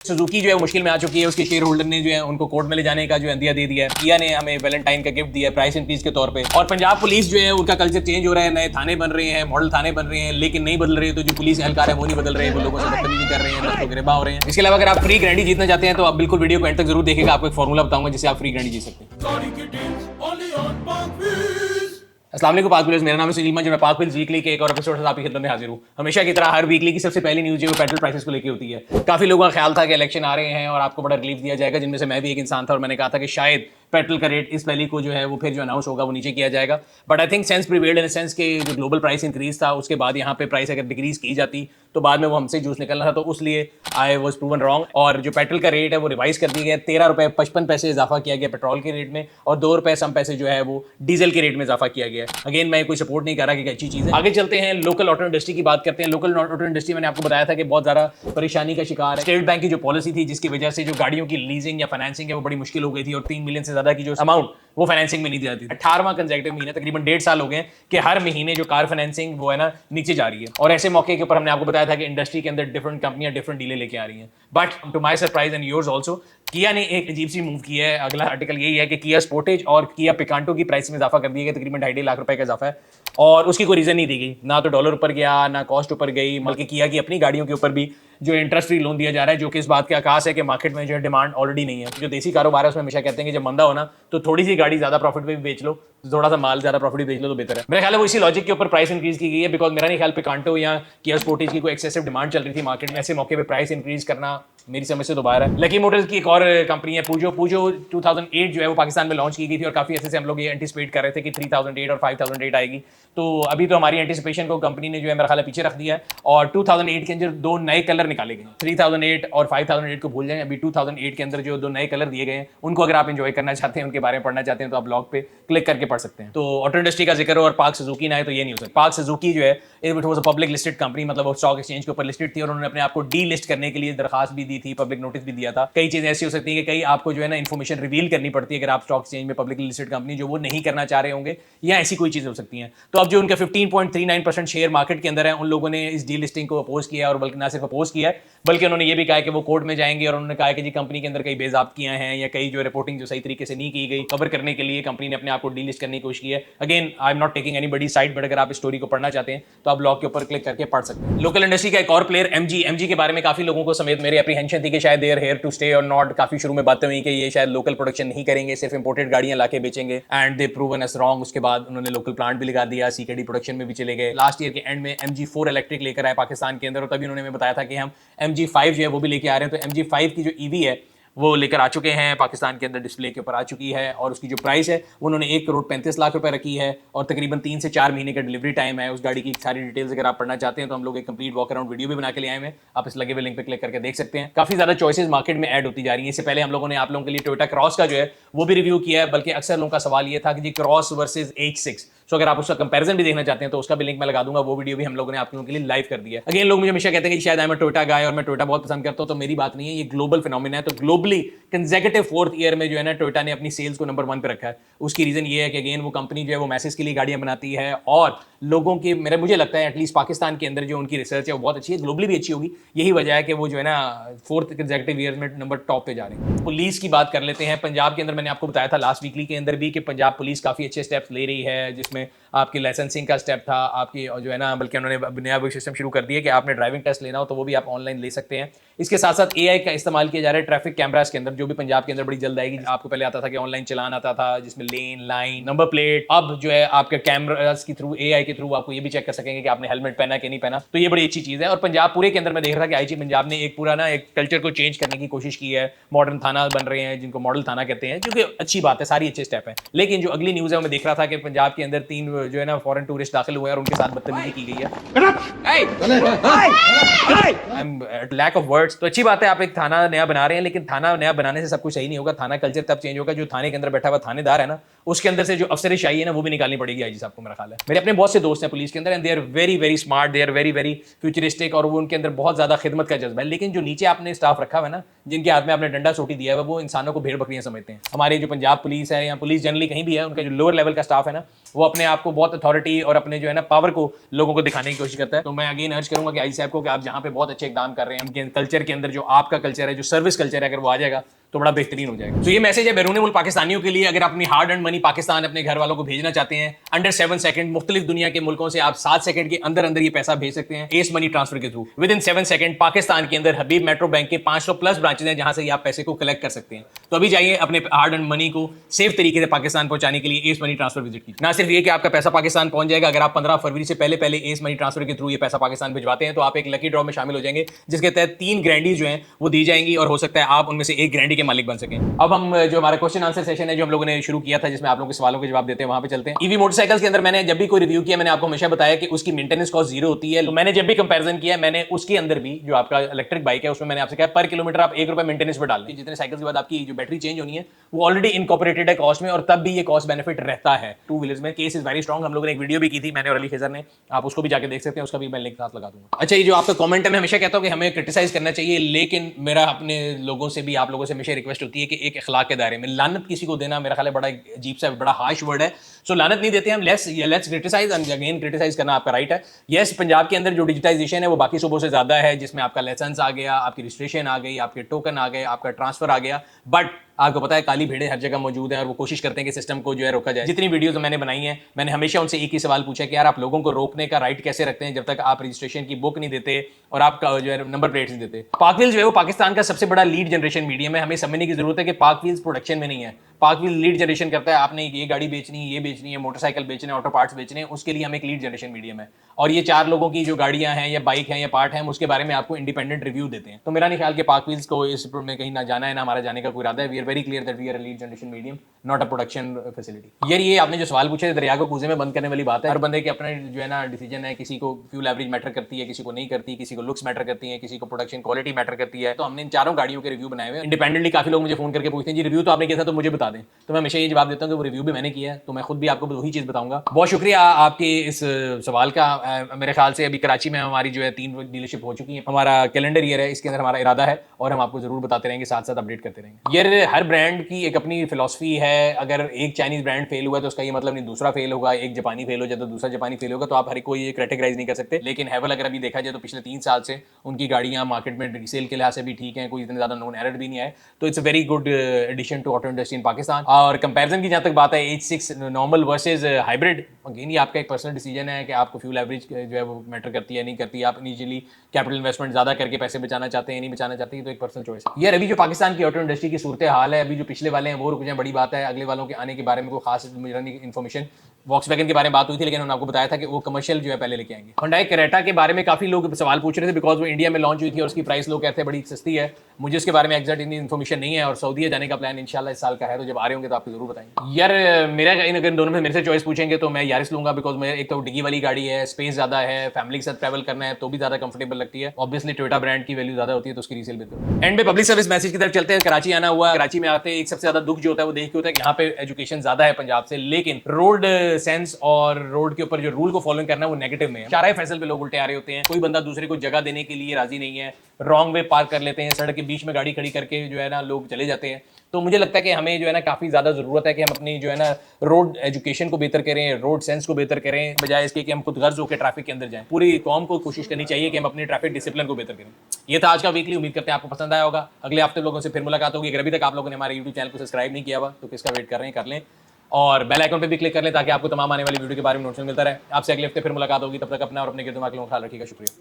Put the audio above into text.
Suzuki जो है मुश्किल में आ चुकी है, उसके शेयर होल्डर ने जो है उनको कोर्ट में ले जाने का जो है अंदिया दे दिया है। किया ने हमें वैलेंटाइन का गिफ्ट दिया है प्राइस इंक्रीज के तौर पे। और पंजाब पुलिस जो है उनका कल्चर चेंज हो रहा है, नए थाने बन रहे हैं, मॉडल थाने बन रहे हैं, लेकिन नहीं बदल रहे। तो जो पुलिस एहलकार है वो नहीं बदल रहे, वो लोगों से बदतमीजी कर रहे हैं, लोगों गिरबा हो रहे हैं। इसके अलावा अगर आप फ्री ग्रैंडी जीतना चाहते हैं तो आप बिल्कुल वीडियो को एंड तक जरूर देखिएगा, आपको एक फॉर्मूला बताऊंगा जिससे आप फ्री ग्रैंडी जीत सकते हैं। अस्सलाम वालेकुम पाक व्यूअर्स, मेरा नाम है सुनील मंज, मैं पाक व्यूअर्स वीकली के एक और एपिसोड से आपकी खिदमत में हाजिर हूँ। हमेशा की तरह हर वीकली की सबसे पहली न्यूज़ जो है पेट्रोल प्राइसेस को लेकर होती है। काफी लोगों का ख्याल था कि इलेक्शन आ रहे हैं और आपको बड़ा रिलीफ दिया जाएगा, जिनमें से मैं भी एक इंसान था और मैंने कहा था कि शायद पेट्रोल का रेट इस पहली को जो है वो फिर जो अनाउंस होगा वो नीचे किया जाएगा। But I think sense prevailed in sense के जो ग्लोबल प्राइस इंक्रीज था उसके बाद यहाँ पे प्राइस अगर डिक्रीज की जाती तो बाद में वो हमसे जूस निकलना था, तो उसलिए आई वाज प्रूवन रॉन्ग। और जो पेट्रोल का रेट है वो रिवाइज कर दिया गया, 13 रुपये 55 पैसे इजाफा किया गया पेट्रोल के रेट में और 2 रुपये सम पैसे जो है वो डीजल के रेट में इजाफा किया गया है। अगेन मैं कोई सपोर्ट नहीं कर रहा कि अच्छी चीज़ है। आगे चलते हैं, लोकल ऑटो इंडस्ट्री की बात करते हैं। लोकल ऑटो इंडस्ट्री मैंने आपको बताया था कि बहुत ज़्यादा परेशानी का शिकार है। स्टेट बैंक की जो पॉलिसी थी जिसकी वजह से जो गाड़ियों की लीजिंग या फाइनेंसिंग है वो बड़ी मुश्किल हो गई थी और 3 मिलियन से ज़्यादा की जो अमाउंट वो फाइनेंसिंग में नहीं दी जाती थी। 18वां कंसेक्यूटिव महीने, तकरीबन 1.5 साल हो गए कि हर महीने जो कार फाइनेंसिंग वो है ना नीचे जा रही है। और ऐसे मौके के ऊपर हमने आपको बताया था कि इंडस्ट्री के अंदर डिफरेंट कंपनियां डिफरेंट डीले लेके आ रही हैं। But to my surprise and yours also, Kia ने एक अजीब सी मूव किया है। अगला आर्टिकल यही है कि किया स्पोर्टेज और किया पिकांटो की प्राइस में इजाफा कर दिया गया, तकरीबन 2.5 लाख रुपए का इजाफा है और उसकी कोई रीजन नहीं दी गई। ना तो डॉलर ऊपर गया, ना कॉस्ट ऊपर गई, बल्कि किया की अपनी गाड़ियों के ऊपर भी जो इंटरेस्ट फ्री लोन दिया जा रहा है, जो कि इस बात के आकाश है कि मार्केट में जो है डिमांड ऑलरेडी नहीं है। जो देसी कारोबार है उसमें हमेशा कहते हैं कि जब मंदा हो ना तो थोड़ी सी गाड़ी ज्यादा प्रॉफिट पे भी बेच लो, थोड़ा सा माल ज्यादा प्रॉफिट बेच लो तो बेहतर है। मेरा ख्याल है वो इसी लॉजिक के ऊपर प्राइस इंक्रीज की गई है, बिकॉज मेरा नहीं ख्याल पिकांटो या किया स्पोर्टेज की कोई एक्सेसिव डिमांड चल रही थी मार्केट में। ऐसे मौके पे प्राइस इंक्रीज करना मेरी समझ से दोबारा है। लकी मोटर्स की एक और कंपनी है पूजो 2008 जो है वो पाकिस्तान में लॉन्च की गई थी और काफी अच्छे से हम लोग ये एंटिसिपेट कर रहे थे कि 3008 और 5008 आएगी। तो अभी तो हमारी एंटिसिपेशन को कंपनी ने जो है मेरा ख्याल है पीछे रख दिया है और 2008 के अंदर 2 नए कलर निकाले गए। 3008 और 5008 को भूल जाएं, अभी 2008 के अंदर जो 2 नए कलर दिए गए हैं उनको अगर आप एंजॉय करना चाहते हैं, उनके बारे में पढ़ना चाहते हैं तो आप ब्लॉग पे क्लिक करके पढ़ सकते हैं। तो ऑटो इंडस्ट्री का जिक्र हो और पार्क सुजुकी ना है तो ये नहीं हो सकता। पार्क सुजुकी जो है it was a public listed company, मतलब वो स्टॉक एक्सचेंज के ऊपर लिस्टेड थी और उन्होंने अपने आप को डी लिस्ट करने के लिए दरखास्त भी दी थी, पब्लिक नोटिस भी दिया था। कई चीजें ऐसी हो सकती है कि कई आपको जो है ना इन्फॉर्मेशन रिवील करनी पड़ती है अगर आप स्टॉक एक्सचेंज में पब्लिकली लिस्टेड कंपनी जो वो नहीं करना चाह रहे होंगे, या ऐसी कोई चीजें हो सकती हैं। तो अब जो उनका 15.39% शेयर मार्केट के अंदर है, उन लोगों ने इस डी लिस्टिंग को अपोज किया और बल्कि ना सिर्फ अपोज किया है बल्कि उन्होंने ये भी कहा कि वो कोर्ट में जाएंगे और उन्होंने कहा कि जी कंपनी के अंदर कई बेजाब्तियां हैं या कई जो रिपोर्टिंग जो सही तरीके से नहीं की गई, कवर करने के लिए कंपनी ने अपने आप को डी लिस्ट करने की कोशिश की है। Again I am not taking anybody side, but अगर आप स्टोरी को पढ़ना चाहते हैं तो आप ब्लॉग के ऊपर क्लिक करके पढ़ सकते हैं। लोकल इंडस्ट्री का एक और प्लेयर एमजी के बारे में काफी लोगों को समेत मेरी अप्रीहेंशन थी कि शायद देयर हेयर टू स्टे और नॉट। काफी शुरू में बातें हुई कि ये शायद लोकल प्रोडक्शन नहीं करेंगे, सिर्फ इंपोर्टेड गाड़ियां लाके बेचेंगे, and they proven us wrong. उसके बाद उन्होंने लोकल प्लांट भी लगा दिया, सीकेडी प्रोडक्शन में भी चले गए। लास्ट ईयर के एंड में MG4 इलेक्ट्रिक लेकर आए पाकिस्तान के अंदर और तभी उन्होंने बताया था कि हम MG5 जो है वो भी लेके आ रहे हैं। तो MG5 की जो ईवी है वो लेकर आ चुके हैं, पाकिस्तान के अंदर डिस्प्ले के ऊपर आ चुकी है और उसकी जो प्राइस है उन्होंने 1,35,00,000 रुपए रखी है और तकरीबन 3 से 4 महीने का डिलीवरी टाइम है। उस गाड़ी की सारी डिटेल्स अगर आप पढ़ना चाहते हैं तो हम लोग एक कंप्लीट वॉक अराउंड वीडियो भी बना के ले आए हैं, आप इस लगे हुए लिंक पे क्लिक करके देख सकते हैं। काफी ज्यादा चॉइसेस मार्केट में ऐड होती जा रही है। इससे पहले हम लोगों ने आप लोगों के लिए टोयोटा क्रॉस का जो है वो भी रिव्यू किया है, बल्कि अक्सर लोगों का सवाल ये था कि जी क्रॉस वर्सेज H6, सो अगर आप उसका कंपैरिजन भी देखना चाहते हैं तो उसका भी लिंक मैं लगा दूंगा, वो वीडियो भी हम लोगों ने आप लोगों के लिए लाइव कर दिया है। अगेन लोग मुझे हमेशा कहते हैं कि शायद आई एम अ टोयोटा गाय और मैं टोयोटा बहुत पसंद करता हूं, तो मेरी बात नहीं है, ये ग्लोबल फिनोमिना है। तो ग्लोबली कंसेक्यूटिव 4th ईयर में जो है ना टोयोटा ने अपनी सेल्स को नंबर 1 पे रखा है। उसकी रीजन ये है कि अगेन वो कंपनी जो है वो मैसेज के लिए गाड़ियां बनाती है और लोगों के मुझे लगता है एटलीस्ट पाकिस्तान के अंदर जो उनकी रिसर्च है वो बहुत अच्छी है, ग्लोबली भी अच्छी होगी। यही वजह है कि वो जो है ना 4th कंसेक्यूटिव ईयर में नंबर टॉप पे जा रहे हैं। पुलिस की बात कर लेते हैं। पंजाब के अंदर मैंने आपको बताया था लास्ट वीकली के अंदर भी कि पंजाब पुलिस काफी अच्छे स्टेप्स ले रही है, जिसमें आपकी लाइसेंसिंग का स्टेप था, आपकी जो है ना, बल्कि उन्होंने नया वो सिस्टम शुरू कर दिया कि आपने ड्राइविंग टेस्ट लेना हो तो वो भी आप ऑनलाइन ले सकते हैं। इसके साथ साथ AI का इस्तेमाल किया जा रहा है ट्रैफिक कैमरास के अंदर, जो भी पंजाब के अंदर बड़ी जल्द आएगी। आपको पहले आता था कि ऑनलाइन चलान आता था जिसमें लेन, लाइन, नंबर प्लेट, अब जो है आपके कैमरास के थ्रू, AI के थ्रू आपको ये भी चेक कर सकेंगे कि आपने हेलमेट पहना कि नहीं पहना। तो ये बड़ी अच्छी चीज़ है और पंजाब पूरे के अंदर मैं देख रहा था कि IG पंजाब ने एक पूरा ना एक कल्चर को चेंज करने की कोशिश की है। मॉडर्न थाना बन रहे हैं जिनको मॉडल थाना कहते हैं, जो कि अच्छी बात है, सारी अच्छे स्टेप है। लेकिन जो अगली न्यूज़ है वो मैं देख रहा था कि पंजाब के अंदर 3 जो है ना फॉरेन टूरिस्ट दाखिल हुए और उनके साथ बदतमीजी की गई है। Lack of words. तो अच्छी बात है आप एक थाना नया बना रहे हैं, लेकिन थाना नया बनाने से सब कुछ सही नहीं होगा। थाना कल्चर तब चेंज होगा जो थाने के अंदर बैठा हुआ थानेदार है ना उसके अंदर से जो अफसरशाही है ना वो भी निकालनी पड़ेगी आईजी साहब को, मेरा ख्याल है। मेरे अपने बहुत से दोस्त हैं पुलिस के अंदर, and they are very very smart, they are very very futuristic, और वो उनके अंदर बहुत ज्यादा खिदमत का जज्बा है। लेकिन जो नीचे आपने स्टाफ रखा हुआ है ना, जिनके हाथ में आपने डंडा सोटी दिया है, वो इंसानों को भेड़ बकरियां समझते हैं। हमारे जो पंजाब पुलिस है या पुलिस जनरली कहीं भी है, उनका जो लोअर लेवल का स्टाफ है ना, वो अपने आप को बहुत अथॉरिटी और अपने जो है ना पावर को लोगों को दिखाने की कोशिश करता है। तो मैं अगेन अर्ज करूंगा कि आईजी साहब को कि आप जहाँ पे बहुत अच्छे इकदाम कर रहे हैं, उनके कल्चर के अंदर जो आपका कल्चर है, जो सर्विस कल्चर है, अगर वो आ जाएगा तो बड़ा बेहतरीन हो जाएगा। तो ये मैसेज है बैरून मुल्क पाकिस्तानियों के लिए, अगर अपनी हार्ड एंड मनी पाकिस्तान अपने घर वालों को भेजना चाहते हैं अंडर 7 सेकंड, मुख्तलिफ दुनिया के मुल्कों से आप 7 सेकंड के अंदर अंदर ये पैसा भेज सकते हैं एस मनी ट्रांसफर के through. With in 7 second Pakistan के अंदर हबीब मेट्रो बैंक के 500+ ब्रांचेज हैं जहां से आप पैसे को कलेक्ट कर सकते हैं। तो अभी जाइए अपने हार्ड एंड मनी को सेफ तरीके से पाकिस्तान पहुंचाने के लिए एस मनी ट्रांसफर विजिट कीजिए। ना सिर्फ ये कि आपका पैसा पाकिस्तान पहुंच जाएगा, अगर आप 15 फरवरी से पहले एस मनी ट्रांसफर के थ्रू ये पैसा पाकिस्तान भिजवाते हैं तो आप एक लकी ड्रॉ में शामिल हो जाएंगे, जिसके तहत 3 ग्रैंडीज जो हैं वो दी जाएंगी, और हो सकता है आप उनमें से एक ग्रैंडी के मालिक बन सकें। अब हम जो हमारा क्वेश्चन आंसर सेशन है जो हम लोगों ने शुरू किया था, जिसमें आप लोगों के सवालों के जवाब देते हैं, वहां पे चलते हैं। ईवी मोटरसाइकिल्स के अंदर मैंने जब भी कोई रिव्यू किया, मैंने आपको हमेशा बताया कि उसकी मेंटेनेंस कॉस्ट 0 होती है। तो मैंने जब भी कंपैरिजन किया, मैंने उसके अंदर भी जो आपका इलेक्ट्रिक बाइक है उसमें मैंने आपसे कहा पर किलोमीटर आप 1 रुपए मेंटेनेंस पर डाल दें। जितने साइकिल के बाद आपकी जो बैटरी चेंज होनी है वो ऑलरेडी इनकॉर्पोरेटेड है कॉस्ट में, और तब भी ये कॉस्ट बेनिफिट रहता है। 2 व्हीलर्स में केस इज वेरी स्ट्रॉन्ग। हम लोगों ने एक वीडियो भी की थी, मैंने और अली खिजर ने, आप उसको भी जाके देख सकते हैं, उसका भी मैं लिंक साथ लगा दूंगा। अच्छा, ये जो आपका कमेंट है, मैं हमेशा कहता हूं कि हमें क्रिटिसाइज करना चाहिए, लेकिन मेरा अपने लोगों से भी, आप लोगों से हमेशा रिक्वेस्ट होती है कि एक अखलाक के दायरे में लानत किसी को देना मेरा ख्याल है बड़ा अजीब सा, बड़ा हार्श वर्ड है। सो लानत नहीं देते हम, let's criticise, and again criticise करना आपका राइट है। यस, पंजाब के अंदर जो डिजिटाइजेशन है वो बाकी सूबों से ज्यादा है, जिसमें आपका लाइसेंस आ गया, आपकी रजिस्ट्रेशन आ गई, आपके टोकन आ गए, आपका ट्रांसफर आ गया, बट आपको पता है काली भेड़े हर जगह मौजूद है, और वो कोशिश करते हैं कि सिस्टम को जो है रोका जाए। जितनी वीडियोस मैंने बनाई हैं, मैंने हमेशा उनसे एक ही सवाल पूछा कि यार आप लोगों को रोकने का राइट कैसे रखते हैं जब तक आप रजिस्ट्रेशन की बुक नहीं देते और आपका जो है नंबर प्लेट्स नहीं देते। पाक व्हील्स जो है वो पाकिस्तान का सबसे बड़ा लीड जनरेशन मीडियम है। हमें समझने की जरूरत है कि पाक व्हील्स प्रोडक्शन में नहीं है, पाक व्हील लीड जनरेशन करता है। आपने ये गाड़ी बेचनी, ये बेचनी है, मोटरसाइकिल बेचने, ऑटो पार्ट्स बेचने, उसके लिए हम एक लीड जनरेशन मीडियम है। और ये 4 लोगों की जो गाड़ियां हैं या बाइक हैं या पार्ट हैं, उसके बारे में आपको इंडिपेंडेंट रिव्यू देते हैं। तो मेरा नहीं ख्याल कि पाक व्हील्स को इस में कहीं ना जाना है, ना हमारा जाने का कोई इरादा है। We are very clear that we are a lead generation medium, not a production facility. यार ये आपने जो सवाल पूछे दरिया को कूजे में बंद करने वाली बात है। हर बंदे के अपने जो है ना डिसीजन है, किसी को फ्यूल एवरेज मैटर करती है, किसी को नहीं करती, किसी को लुक्स मैटर करती है, किसी को प्रोडक्शन क्वालिटी मैटर करती है। तो हमने इन 4 गाड़ियों के रिव्यू बनाए हुए इंडिपेंडेंटली। काफी लोग मुझे फोन करके पूछते हैं जी रिव्यू तो आपने किया था तो मुझे बता दें, तो मैं हमेशा ये जवाब देता हूँ कि वो रिव्यू भी मैंने किया है, तो मैं खुद भी आपको वही चीज बताऊंगा। बहुत शुक्रिया आपके इस सवाल का। मेरे ख्याल से अभी कराची में हमारी जो है 3 डीलरशिप हो चुकी है। हमारा कैलेंडर ईयर है, इसके अंदर हमारा इरादा है और हम आपको जरूर बताते रहेंगे, साथ साथ अपडेट करते रहेंगे। यार हर ब्रांड की एक अपनी फिलॉसफी है। अगर एक चाइनीज ब्रांड फेल हुआ तो उसका ये मतलब नहीं दूसरा फेल होगा, एक जापानी फेल हो जाए तो दूसरा जापानी फेल होगा, तो आप हर एक को ये कैटेगराइज नहीं कर सकते। लेकिन हैवल अगर अभी देखा जाए तो पिछले 3 साल से उनकी गाड़ियां मार्केट में रीसेल के लिहाज से भी ठीक हैं, कोई इतने ज्यादा नोन एरर भी नहीं आए, तो it's a very good addition to auto industry in Pakistan. और कंपैरिजन की जहां तक बात है H6 normal versus hybrid, again ये आपका एक पर्सनल डिसीजन है कि आपको फ्यूल एवरेज जो है वो मैटर करती है नहीं करती, आप इनिशियली कैपिटल इन्वेस्टमेंट ज्यादा करके पैसे बचाना चाहते हैं नहीं बचाना चाहते हैं, तो एक पर्सनल चॉइस है। यार अभी जो पाकिस्तान की ऑटो इंडस्ट्री की सूरत हाल है, अभी जो पिछले वाले हैं वो रुक जाए बड़ी बात है, अगले वालों के आने के बारे में कोई खास इन्फॉर्मेशन, वॉक्सवैगन के बारे में बात हुई थी लेकिन उन्होंने आपको बताया था कि वो कमर्शियल जो है पहले लेके आएंगे। हुंडई क्रेटा के बारे में काफी लोग सवाल पूछ रहे थे बिकॉज वो इंडिया में लॉन्च हुई थी और उसकी प्राइस लोग कहते हैं बड़ी सस्ती है। मुझे उसके बारे में एग्जैक्ट इन्फॉर्मेशन नहीं है और सऊदी जाने का प्लान इंशाल्लाह इस साल का है, तो जब आ रहे होंगे तो आपको जरूर बताएंगे। यार मेरा अगर दोनों में मेरे से चॉइस पूछेंगे तो मैं यारिस लूंगा, बिकॉज मैं एक तो डिग्गी वाली गाड़ी है, स्पेस ज्यादा है, फैमिली के साथ ट्रैवल करना है तो भी ज्यादा कंफर्टेबल लगती है। ऑब्वियसली टोयोटा ब्रांड की वैल्यू ज्यादा होती है तो उसकी रीसेल बेहतर। एंड पे पब्लिक सर्विस मैसेज की तरफ चलते हैं। कराची आना हुआ, कराची में आते एक सबसे ज्यादा दुख जो होता है वो देख के होता है कि यहाँ पे एजुकेशन ज्यादा है पंजाब से, लेकिन रोड सेंस और रोड के ऊपर जो रूल को फॉलो करना है वो नेगेटिव में है। शाहराह फैसल पे लोग उल्टे आ रहे होते हैं, कोई बंदा दूसरे को जगह देने के लिए राजी नहीं है, रॉन्ग वे पार्क कर लेते हैं, सड़क के बीच में गाड़ी खड़ी करके जो है ना लोग चले जाते हैं। तो मुझे लगता है कि हमें जो है ना काफी ज्यादा जरूरत है कि हम अपनी जो है ना रोड एजुकेशन को बेहतर करें, रोड सेंस को बेहतर करें, बजाय इसके कि हम खुद गर्ज होकर ट्रैफिक के अंदर जाएं। पूरी कौम को कोशिश करनी चाहिए कि हम अपने ट्रैफिक डिसिप्लिन को बेहतर करें। ये था आज का वीकली, उम्मीद करते हैं आपको पसंद आया होगा। अगले हफ्ते लोगों से फिर मुलाकात होगी। अगर अभी तक आप लोगों ने हमारे यूट्यूब चैनल को सब्सक्राइब नहीं किया हुआ तो किसका वेट कर रहे हैं, कर लें और बेल आइकन पे भी क्लिक कर लें ताकि आपको तमाम आने वाली वीडियो के बारे में नोटिफिकेशन मिलता रहे। आपसे अगले हफ्ते फिर मुलाकात होगी, तब तक अपना और अपने गिरद दिमाग का ख्याल रखिएगा। शुक्रिया।